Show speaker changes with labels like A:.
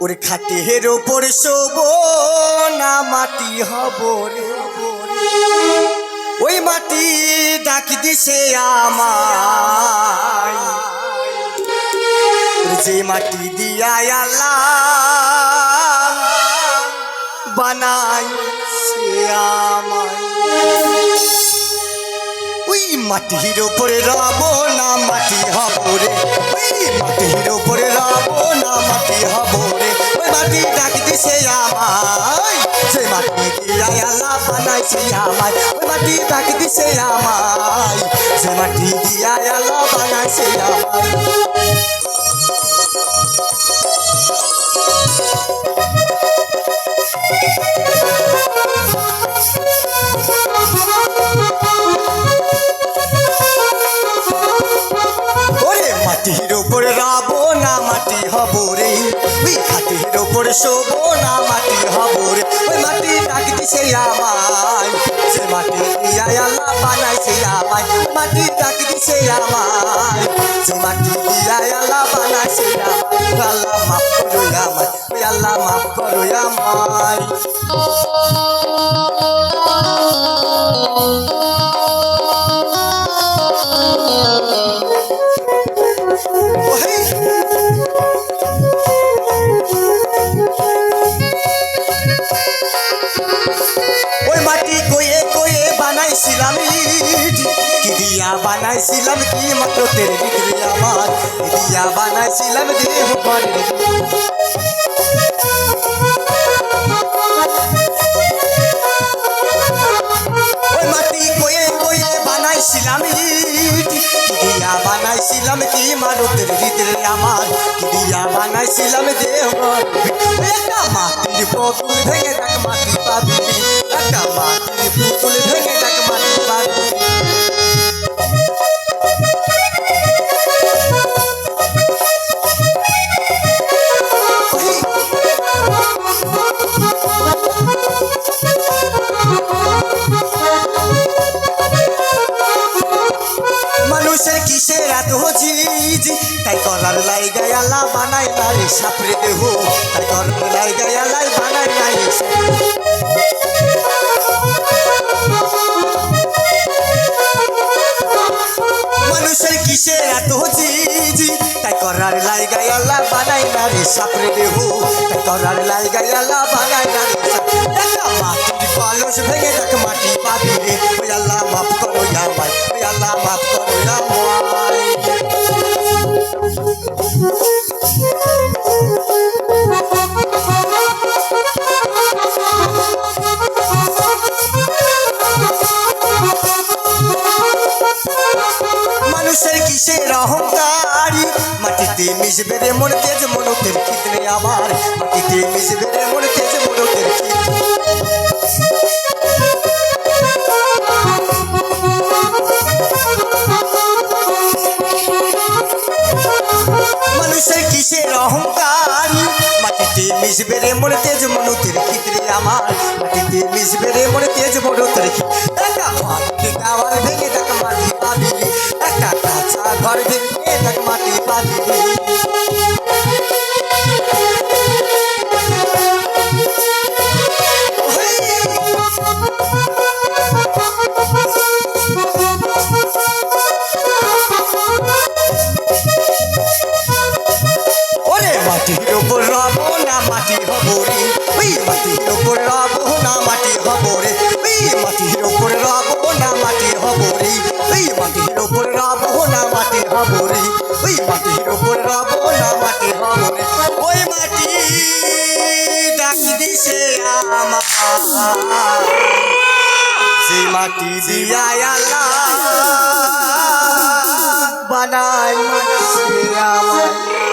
A: ওর খাটের ওপর শোব না মাটি হব রে, ওই মাটি ডাক দিছে আমায়, যে মাটি দিয়া আল্লাহ বানাইছে আমায়। ওই মাটির ওপরে রব না মাটি হব রে, ওই মাটির ওপরে রব না মাটি হব রে, ওই মাটি ডাক দিছে আমায়, যে মাটি দিয়া আল্লাহ বানাইছে আমায়, ওই মাটি ডাক দিছে আমায়, যে মাটি দিয়া আল্লাহ বানাইছে আমায়। মাটির ওপরে রব না মাটি হব রে, ওই খাটির ওপরে শোব না মাটি হব রে, ওই মাটি ডাক দিছে আমায়, যে মাটি দিয়া আল্লাহ বানাইছে আমায়, মাটি ডাক দিছে আমায়, যে মাটি দিয়া আল্লাহ বানাইছে আমায়। আল্লাহ মাফ করো আমায়, ওই আল্লাহ মাফ করো আমায়। বানাইছিলাম কি দিয়া বানাইছিলাম কি মাত্র তেরে ভিতরে আমার, দিয়া বানাইছিলাম দেহ করে। ওই মাটি কয়ে কয়ে বানাইছিলাম কি দিয়া বানাইছিলাম কি মারুতের ভিতরে আমার, কি দিয়া বানাইছিলাম দেহ করে। একটা মাটির পুতুল ভেঙে দেখ মাটি পাবি, একটা মাটির পুতুল ভেঙে দেখ মাটি পাবি। মানুষের কিসের এত জিজ, তাই করার লাইগা আল্লাহ বানাই না রে সাপরে দেহ, তাই করার লাইগা আল্লাহ বানাই না রে। মানুষের কিসের এত জিজ, তাই করার লাইগা আল্লাহ বানাই না রে সাপরে দেহ, তাই করার লাইগা আল্লাহ বানাই না রে। একটা মাটির কলস ভেঙে দেখ মাটি পাবি রে, ওই আল্লাহ মাফ করো আমায়, ওই আল্লাহ মাফ করো আমায়। মানুষের কিসের অহংকারী, মাটিতে মিশবে রে মন তেজ মনতের ক্ষেত্রে আবার, মাটিতে মিশবে রে মন তেজ মনতের ক্ষেত্রে। মানুষের কিসের অহংকারী, মাটিতে মিশবে রে মন তেজ মনতের ক্ষেত্রে আমার, মাটিতে মিশবে রে মন তেজ মনতের ক্ষেত্রে। একটা মাটির দেওয়াল ভেঙে দেখ মাটি পাবি রে, একটা কাঁচা ঘর ভেঙে দেখ মাটি পাবি রে। মাটির ওপর রব না মাটি হব রে, ওই মাটির ওপর রব না মাটি হব রে, ওই মাটির ওপর রব না মাটি হব রে, ওই মাটির ওপর রব না মাটি হব রে, ওই মাটির ওপর রব না মাটি হব রে। ওই মাটি ডাক দিছে আমায়, যে মাটি দিয়া আল্লাহ বানাইছে আমায়।